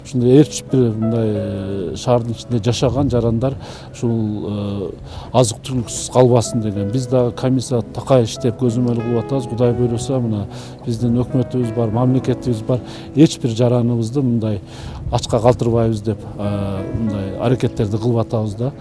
ушундай ээрчип бир мындай шаардын ичинде жашаган жарандар ушул азык түлүксүз калбасын деген. Биз дагы комиссия такай иштеп көзөмөл кылып атабыз. Кудай буйруса мына биздин өкмөтүбүз бар, мамлекетибиз бар. Эч бир жараныбызды мындай ачка калтырбайбыз деп мындай аракеттерди кылып атабыз да.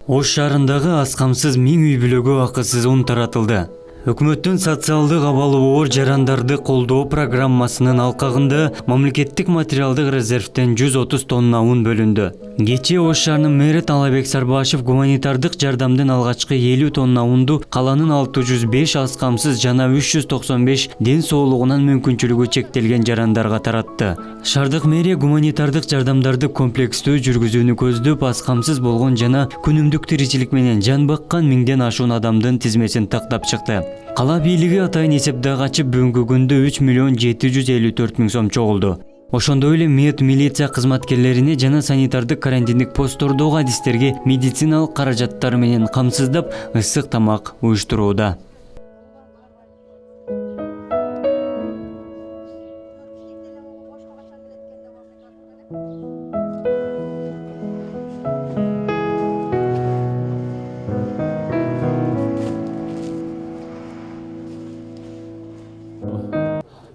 Ош шаарындагы аз камсыз 1000 үй бүлөгө акысыз ун таратылды. Өкмөттүн социалдык абалы оор жарандарды колдоо программасынын алкагында мамлекеттик материалдык резервден 130 тонна ун бөлүндү. Кечээ Ош шаарынын мэри Талабек Сарбашев гуманитардык жардамдын алгачкы 50 тонна унду каланын 605 аз камсыз жана 395 ден соолугунан мүмкүнчүлүгү чектелген жарандарга таратты. Шаардык мэрия гуманитардык жардамдарды комплекстүү жүргүзүүнү көздөп, аз камсыз болгон жана күнүмдүк тиричилик менен жан баккан 1000ден ашуун адамдын тизмесин тактап чыкты. Кала бийлиги атайын эсептак ачып бүгүнкү күндө 3 миллион 754 миң сом чогулду. Ошондой эле мед милиция кызматкерлерине жана санитардык карантиндик посттордогу адистерге медициналык каражаттар менен камсыздап, ысык тамак уюштурууда.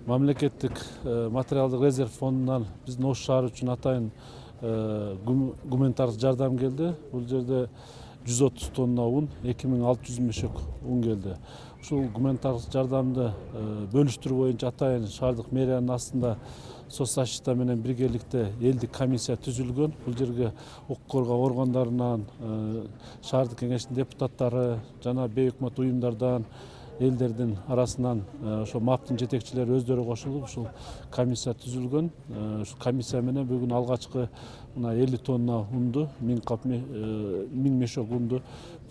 Мамлекеттик материалдык резерв фондунан биздин Ош шаары үчүн атайын гуманитардык жардам келди. Бул жерде 130 тонна ун, 2600 мешок ун келди. Ушул гуманитардык жардамды бөлүштүрүү боюнча атайын шаардык мэриянын астында соцзащита менен биргеликте элдик комиссия түзүлгөн. Бул жерге укук коргоо органдарынан, шаардык кеңештин депутаттары жана бейөкмөт уюмдардан, элдердин арасынан ошо МАПтын жетекчилери өздөрү кошулуп ушул комиссия түзүлгөн. Ушул комиссия менен бүгүн алгачкы мына 50 тонна унду, 1000 мешок унду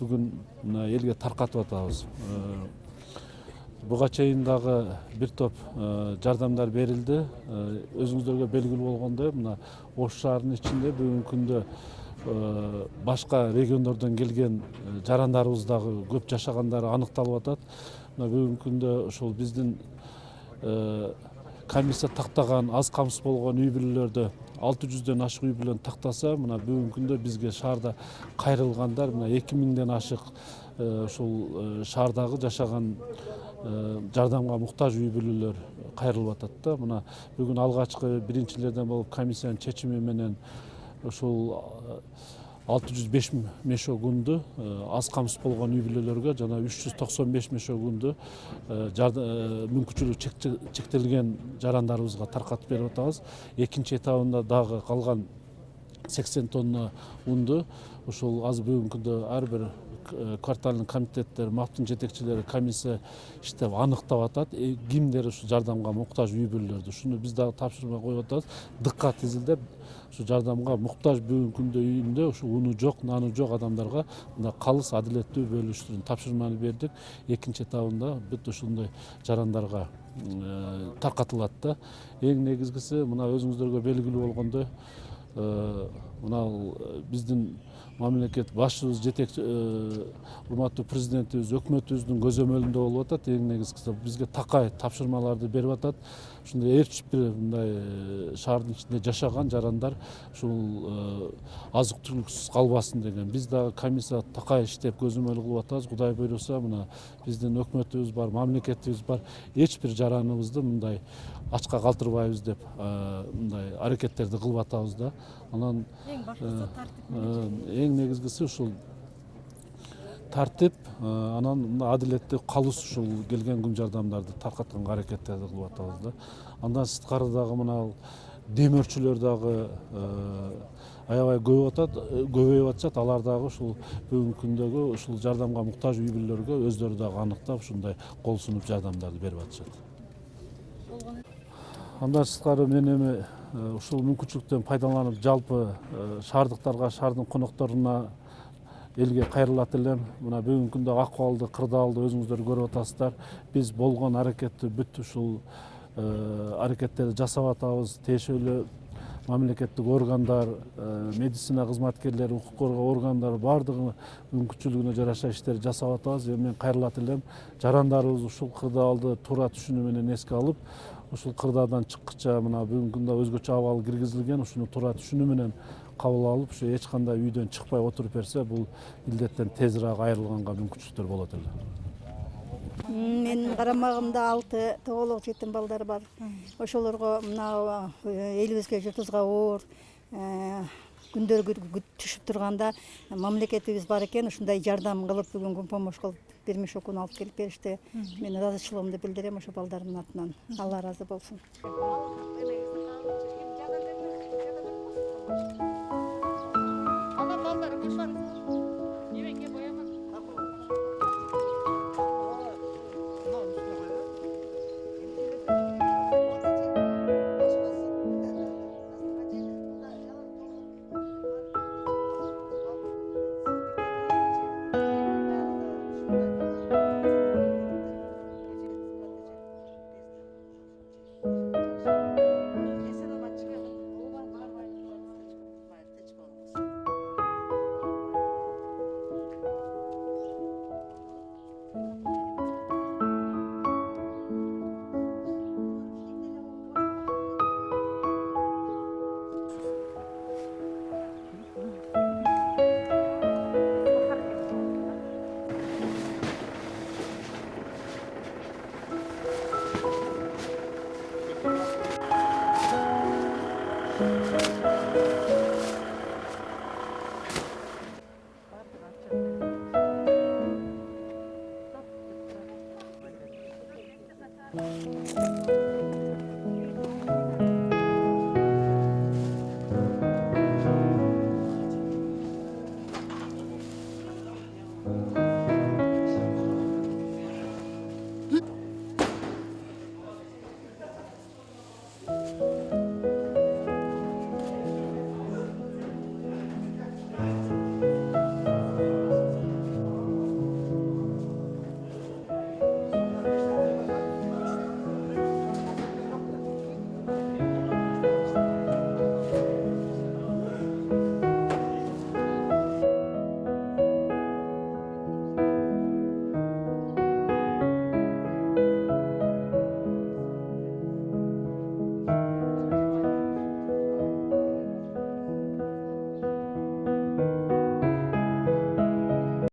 бүгүн мына элге таркатып атабыз. Буга чейин дагы бир топ жардамдар берилди. Өзүңүздөргө белгилүү болгондой, мына Ош шаарынын ичинде бүгүнкү күндө башка региондордон келген жарандарыбыз дагы көп жашагандары аныкталып атат. Мына бүгүнкү күндө ошол биздин комиссия тактаган аз камсыз болгон үй бүлөлөрдө 600ден ашык үй бүлөнү тактаса, мына бүгүнкү күндө бизге шаарда кайрылгандар мына 2000ден ашык ушул шаардагы жашаган жардамга муктаж үй бүлөлөр кайрылып атат да. Мына бүгүн алгачкы биринчилерден болуп комиссиянын чечими менен ушул 605 мешок унду аз камсыз болгон үй бүлөлөргө жана 395 мешок унду мүмкүнчүлүгү чектелген жарандарыбызга таркатып берип атабыз. Экинчи этабында дагы калган 80 тонна унду ушул аз бүгүнкү күндө ар бир кварталдын комитеттер, МАПтын жетекчилери комиссия иштеп аныктап атат. Кимдер ушу жардамга муктаж үй бүлөлөрдү. Ушуну биз дагы тапшырма коюп атабыз. Дыккат изилдеп, ушу жардамга муктаж бүгүнкү күндө үйүндө ушу уну жок, наны жок адамдарга мындай калыс адилеттүү бөлүштүрүүнү тапшырманы бердик. Экинчи этабында бүт ушундай жарандарга таркатылат да. Эң негизгиси мына өзүңүздөргө белгилүү болгондой мына биздин мамлекет башчыбыз жетекчи урматтуу президентибиз өкмөтүбүздүн көзөмөлүндө болуп атат. Эң негизгиси бизге такай тапшырмаларды берип атат. Ушундай эч бир мындай шаардын ичинде жашаган жарандар ушул азык түлүксүз калбасын деген. Биз дагы комиссия такай иштеп көзөмөл кылып атабыз. Кудай буйруса мына биздин өкмөтүбүз бар, мамлекетибиз бар. Эч бир жараныбызды мындай ачка калтырбайбыз деп мындай аракеттерди кылып атабыз да. Анан Эң баштысы тартип. эң негизгиси ушул тартип, анан адилеттүү калыс ушул келген күн жардамдарды таркатканга аракеттерди кылып атабыз да. Андан сырткары дагы мына демөөрчүлөр дагы аябай көбөйүп атышат. Алар дагы ушул бүгүнкү күндөгү ушул жардамга муктаж үй бүлөлөргө өздөрү дагы аныктап ушундай кол сунуп жардамдарды берип атышат. Андан сырткары мен эми ушул мүмкүнчүлүктөн пайдаланып жалпы шаардыктарга, шаардын конокторуна, элге кайрылат элем. Мына бүгүнкү күндөгү акыбалды, кырдаалды өзүңүздөр көрүп атасыздар. Биз болгон аракетти бүт ушул аракеттерди жасап атабыз. Тиешелүү мамлекеттик органдар, медицина кызматкерлери, укук коргоо органдары баардыгы мүмкүнчүлүгүнө жараша иштерди жасап атабыз. Мен кайрылат элем. Жарандарыбыз ушул кырдаалды туура түшүнүү менен эске алып, ушул кырдаадан чыккыча мына бүгүнкү күндө өзгөчө абал киргизилген. Ушуну туура түшүнүү менен кабыл алып, ушу эч кандай үйдөн чыкпай отуруп берсе, бул илдеттен тезирээк айрылганга мүмкүнчүлүктөр болот эле. Менин карамагымда 6 тоголок жетим балдар бар. Ошолорго мына элибизге журтубузга оор күндөр түшүп турганда мамлекетибиз бар экен, ушундай жардам кылып бүгүнкү помощь кылып бермеш окууну алып келип беришти. Мен ыраазычылыгымды билдирем ошо балдардын атынан. Алла ыраазы болсун. Балдар,